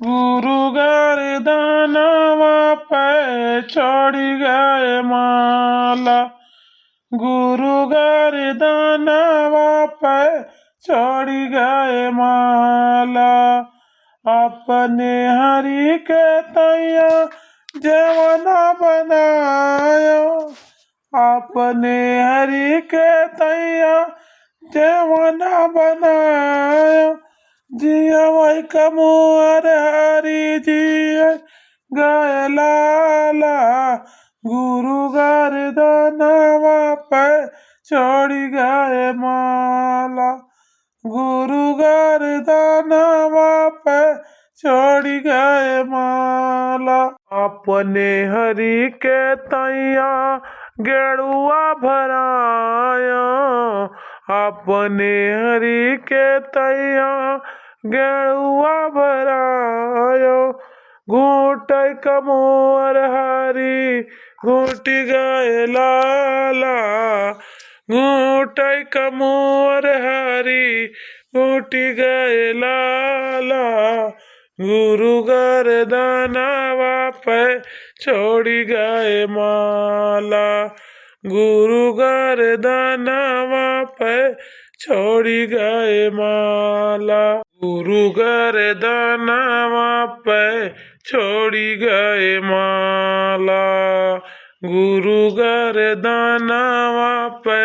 गुरु गर्दनवा पे चढ़ी गए माला। गुरु गर्दनवा पे चढ़ी गए माला। अपने हरि के तैया जवना बनायो। अपने हरि के तैया जवना बनायो। जिया वही कमुअर हरि जिया गए लाला। गुरु गर्दनवा पे चढ़ी गए माला। गुरु गर्दनवा पे चढ़ी गए माला। अपने हरि के तैया गेरुआ भराया। अपने हरि के तैया गेरुआ भरायो। घूट कमोर हरि घूट गए लाला। घूट कमोर हरि घूट गए लाला। गुरु गर्दनवा पे छोड़ी गए माला। गुरु गर्दनवा पे छोड़ी गए माला। गुरु गर्दनवा पे छोड़ी गए माला। गुरु गर्दनवा पे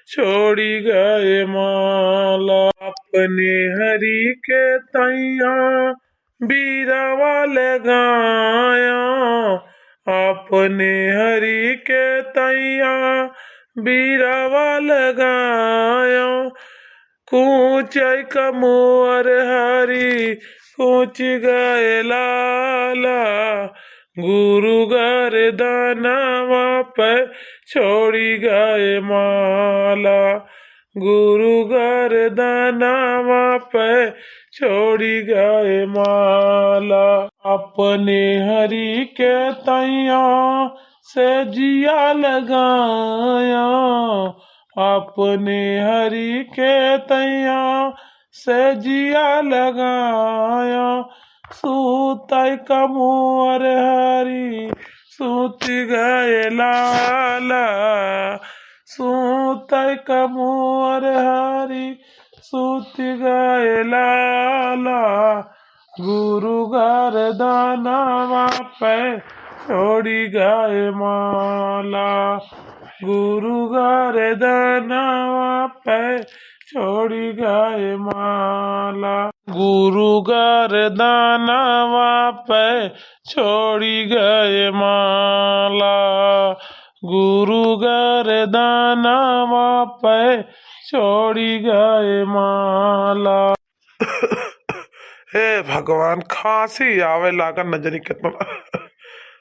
छोड़ी गए माला। अपने हरि के तैया बीरवा लगाया। अपने हरि के तैया बीरवा लगाया। कूच कमोर हरि कूच गए लाला। गुरु गर्दनवा पे छोड़ी गए माला। गुरु गर्दनवा पे छोड़ी गए माला। अपने हरि के तैया से जिया लगाया। अपने हरि के तैया से जिया लगाया। सूत कमोर हरि सूत गए लाला। सूत कमोर हरि सूत गए लाला। गुरु गर्दनवा पे छोड़ी गए माला। गुरु गर्दनवा पे छोड़ी गए माला। गुरु गर्दनवा पे छोड़ी गए माला। गुरु गर्दनवा पे छोड़ी गए माला। हे भगवान, खांसी आवे लागत नजरी कितना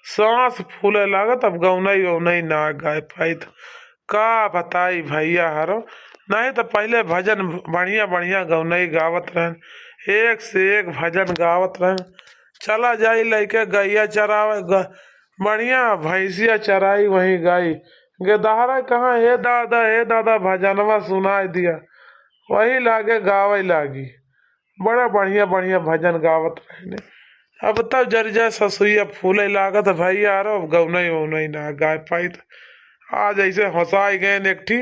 सांस फूले लागत। अब गौनई वौनई ना गाय पाई तो का बताई भैया हरो। नहीं तो पहले भजन बढ़िया बढ़िया गौनई गावत रहन। एक से एक भजन गावत रहन। चला जाई लइके गैया चरावे बढ़िया भैंसिया चराई वहीं गाई। गेदहरा कहाँ हे दादा भजनवा सुनाई दिया। वही लागे गावे लागी। बड़ा बढ़िया बढ़िया भजन गावत रहने। अब तब जर जा ससुईया फूले लागत भैया रो। गौनई वौनई ना गाय पाई तो आज ऐसे हंसाई गए एक ठी।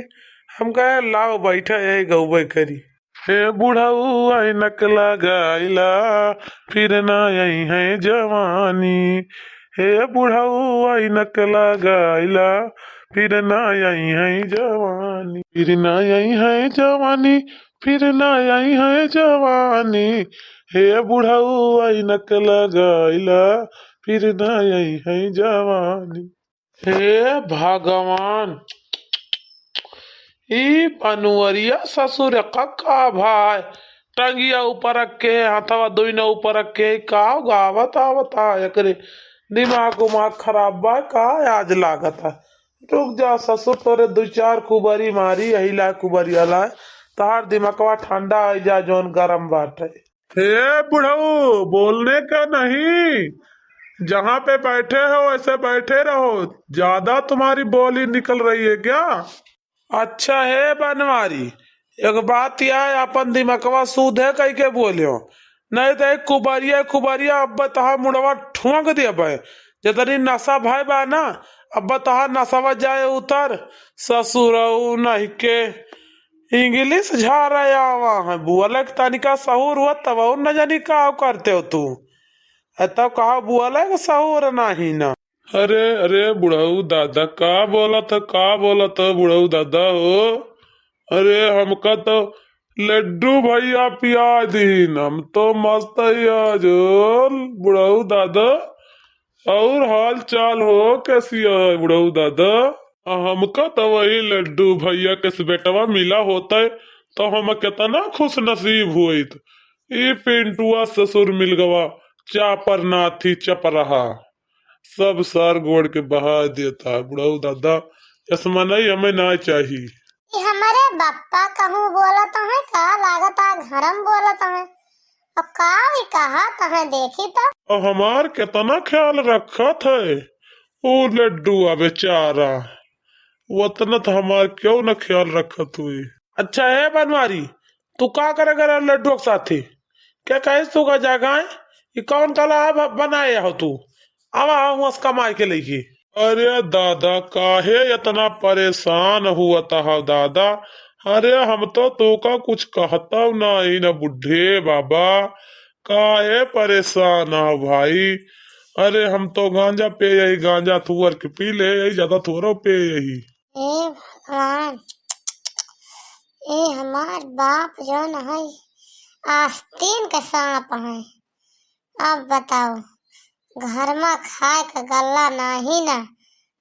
हम कहे लाओ बैठा यही गौबे करी। हे बुढ़ऊ ऐनक लगाइला फिर ना यही है जवानी। हे बुढ़ऊ ऐनक लगाइला फिर ना यही है जवानी। फिर ना यही है जवानी। फिर ना यही है जवानी। हे बुढ़ऊ ऐनक लगाइला फिर ना यही है जवानी। हे भगवान, ई पनुअरिया ससुर का भाई टंगिया ऊपर रखे हाथवा दोइना ऊपर रखे का गावत आवता एकरे दिमाग उमाग खराब बा का आज लागत है। रुक जा ससुर, तोरे दो चार कुबरी मारी यही ला कुबरी अला तार दिमागवा ठंडा आई जा जोन गरम बाटे। हे बुढ़ऊ, बोलने का नहीं, जहाँ पे बैठे हो ऐसे बैठे रहो। ज्यादा तुम्हारी बोली निकल रही है क्या? अच्छा है बनवारी, एक बात यार अपन दिमागवा सूद है कह के बोलियो। नहीं तो एक कुबरिया कुबरिया अब तहा मुड़वा ठुक दिया भाई जतनी नशा भाई बा ना अब तहा नशवा जाए उतर ससुर नहीं के इंग्लिश झारा है बुआ लग तनिका सहूर हुआ तब न जानी का करते हो तू तब कहा बुआ लग सहूर नहीं ना। अरे अरे बुढ़ऊ दादा का बोला था बुढ़ऊ दादा हो। अरे हमका तो लड्डू भैया पिया दीन हम तो मस्त ही आज बुढ़ऊ दादा। और हाल चाल हो कैसी है बुढ़ऊ दादा। हमका तो वही लड्डू भैया के बेटवा मिला होता है तो हम कितना खुश नसीब हुई। ये पिंटुआ ससुर मिल गवा चापर नाथी चप रहा सब सार गोड़ के बहा देता बुढ़ऊ दादा। चश्मा नहीं हमें ना चाहिए। ये हमारे बापा कहूँ बोला तुम्हें का लागत आ घरम बोला तुम्हें और का भी कहा तुम्हें देखी तो और हमार कितना ख्याल रखा था वो लड्डू बेचारा उतना तो हमार क्यों न ख्याल रखत हुई। अच्छा है बनवारी तू का करेगा लड्डू के साथी क्या कहे तू का जगह ये कौन कला बनाए हो तू आवा हूँ कमाई के लिए। अरे दादा काहे इतना परेशान हुआ था दादा। अरे हम तो का कुछ कहता नहीं न बुढ़े बाबा काहे परेशान हो भाई। अरे हम तो गांजा पे यही गांजा थुअर के पी ले यही ज्यादा थोड़ा पे यही। ए भगवान ए हमार बाप जो न है आस्तीन के सांप है। अब बताओ घर में खाए का गल्ला नहीं ना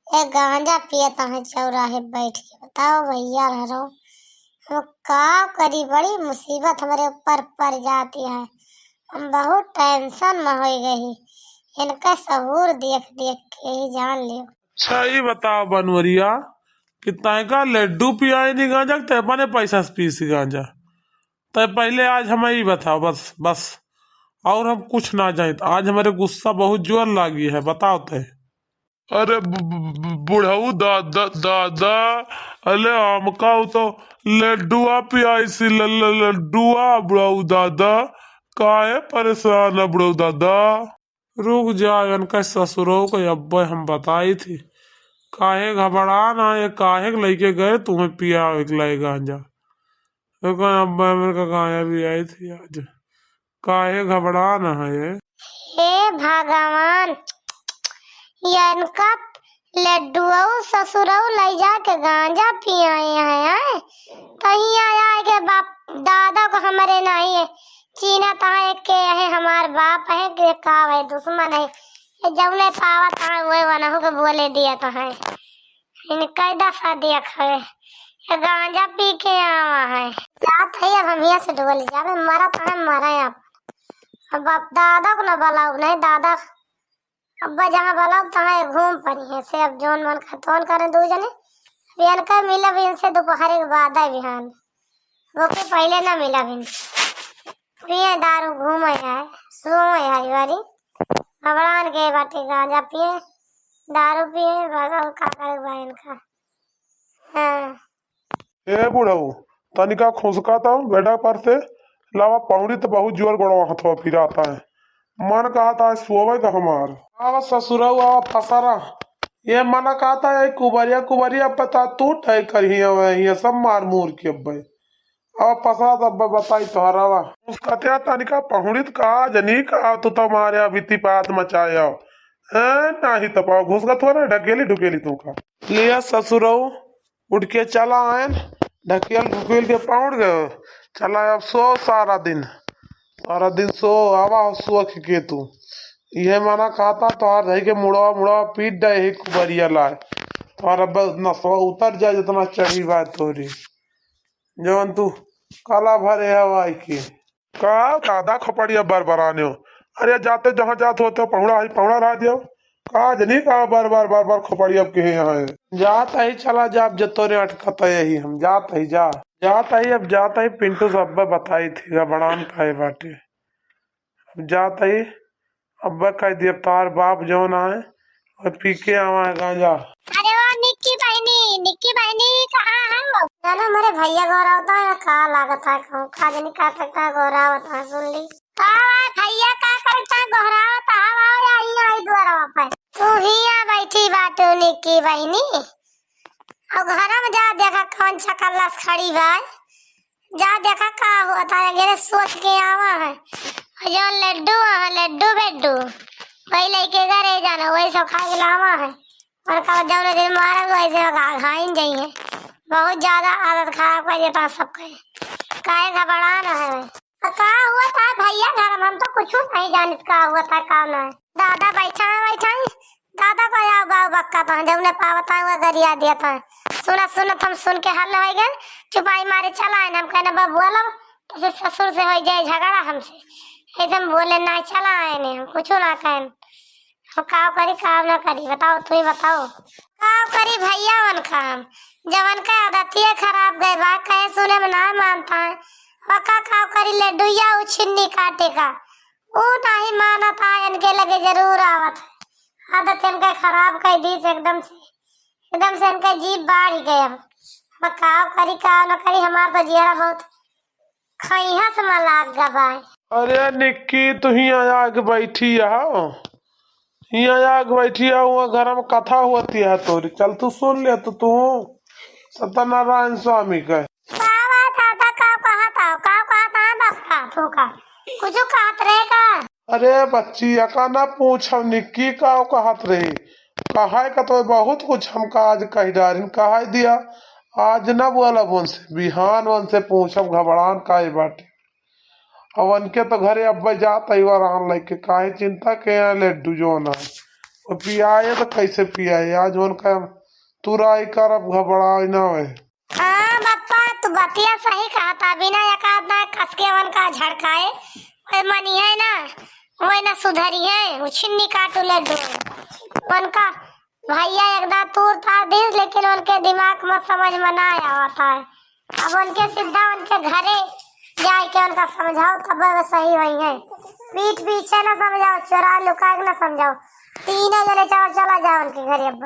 एक गांजा पियता है चौराहे बैठ के बताओ भैया रहो हम का करी बड़ी मुसीबत हमारे ऊपर पड़ जाती है। हम बहुत टेंशन में हो गई इनका सहूर देख देख के ही जान लियो। अच्छा ये बताओ बनवरिया कि तैका लड्डू पियाई नहीं गांजा ते अपने पैसा से पी सी गांजा तय पहले आज हमें ही बताओ बस बस और हम कुछ ना जाए आज हमारे गुस्सा बहुत जोर लागी है बताओ तय। अरे बुढ़ऊ दादा दादा अरे हमका तो लड्डुआ पियाई सी लड्डुआ बुढ़ऊ दादा काहे परेशान है बुढ़ऊ दादा। रुक जाओ इनका ससुरों को अब हम बताई थी काहे घबरा ना ये काहे लेके गए तुम्हें पिया लाई गांजा अब्बा मेरे का गांजा भी आई थी आज काहे घबरा ना है ये। हे भगवान इनका लड्डुआ ससुरऊ ले जाके गांजा पियाए हैं कहीं आया है के बाप दादा को हमारे नहीं है चीना ता है के है हमार बाप है के का है दुश्मन है जौने पावा ता वो वनहु के बोले दिया तो है इनका दफा दिया खड़े ये गांजा पी के आवा है जात है अब हम यहाँ से डोल जावे मरा तो है मरा आप अब दादा को न बुलाओ नहीं दादा अब्बा जहाँ बुलाओ तहाँ घूम पड़ी है से अब जोन मन का तोन करे दो जने बिहान का मिला भी इनसे दोपहर के बाद है बिहान वो के पहले ना मिला भी पिए दारू घूमे है सोए है वारी घबरान के बाटे गांजा पिए दारू पिए भगाओ का करे बहन का। हाँ ए बुढ़ऊ तनिका खुशका था बेटा पर से लावा पौड़ी तो बहुत जोर गड़वा हथवा फिराता है मन कहा था सोवे का हमार आवा ससुराऊ आवा फसारा ये मना कहा था ये कुबरिया कुबरिया पता तू ठय करी ये सब मार मूर के भाई अब फसा तब बताई तोहरा वा उसका तनिका पहुड़ित कहा जनी कहा तू तो मारे अभी पात मचाया नहीं तो पाओ घुस का थोड़ा ढकेली ढुकेली तू का लिया ससुराऊ उठ के चला आयन ढकेल ढुकेल के पहुड़ गए चला अब सो सारा दिन सो आवा सो के तू ये माना खाता तोहार रही के मुड़वा मुड़वा पीट डे ही कुबरिया लाए तोहार नसवा उतर जाए जितना चढ़ी बात तोरी जवन तू काला भरे हवाई की का दादा खपड़िया बरबराने हो। अरे जाते जहाँ जात होते पहुड़ा ही पहुड़ा रहा दियो का जनी का बार बार खपड़िया के यहाँ है जाता ही चला जा अब जतोरे अटकता यही हम जाता ही जाता ही पिंटू सब बताई थी बड़ान खाए बाटे अब जाता ही अब कह दिया तार बाप जो ना है और पी के आवा है गांजा। अरे वो निक्की बहनी कहाँ है जाना मेरे भैया गौरव होता है का लागत है का जनी का सकता है गौरव होता है सुन ली। भैया का करता गोहरावा ताव आओ आई द्वारा पे तू हिया बैठी बाटू निक्की बहनी और घर में जा देखा कौन सा कलश खड़ी भाई जा देखा का होता है अगर सोच के आवा है जो लड्डू बेड्डू वही लेके घरे जाना वही सब खा के लावा है और कब जौन दिन मारा वैसे खाइन जाइए बहुत ज्यादा आदत खराब कर देता सबके काहे घबराना है का हुआ था भैया घर में हम तो कुछ नहीं जानत का हुआ था का नहीं दादा बैठा है दादा को आओ गाँव बक्का था जब ने पावता हुआ गरिया दिया था सुना हम सुन के हल हो गए चुपाई मारे चला है हम कहने बाबू बोला तो ससुर से हो जाए झगड़ा हमसे एकदम बोले ना चला आए नहीं हम कुछ ना कहें हम काव करी काम ना करी बताओ तू ही बताओ काव करी भैया वन काम जवन का आदतिया खराब गए बात कहे सुने में ना मानता है वका काव करी लड्डूया उछिन्नी काटे का वो नहीं मानता है इनके लगे जरूर आवत है आदत इनका खराब कर दी एकदम से इनका जीभ बाढ़ गया काव करी काव न करी हमार तो जिया बहुत खैहा से लाग गबाई अरे निक्की तू ही आग बैठी आओ यहाँ आग बैठी आओ घर में कथा होती है तोरी चल तू सुन ले तो तू सत्यनारायण स्वामी का कुछ कहत रहेगा अरे बच्ची अका ना पूछ हम निक्की का कहत रही कहा का तो बहुत कुछ हमका आज कही डारिन कहा दिया आज न बोला वन से बिहान वन से पूछब घबरान का बाटे अब उनके तो घरे अब जाता ही आन लेके काहे चिंता के लड्डू जो ना पियाए तो कैसे पियाए आज उनका तुराई कर अब घबरा ना है हाँ बापा तू बतिया सही कहा था बिना एकाद ना कसके वन का झड़काए ओए मनी है ना ओए ना सुधरी है उछिन्नी काटू लड्डू उनका भैया एकदा तूर था दिल लेकिन उनके दिमाग में समझ में ना आता है अब उनके सीधा उनके घरे जाए के उनका समझाओ तब वो सही वही है पीठ पीछे ना समझाओ चोरा लुका के ना समझाओ तीनों जने चला जाओ उनके घरे अब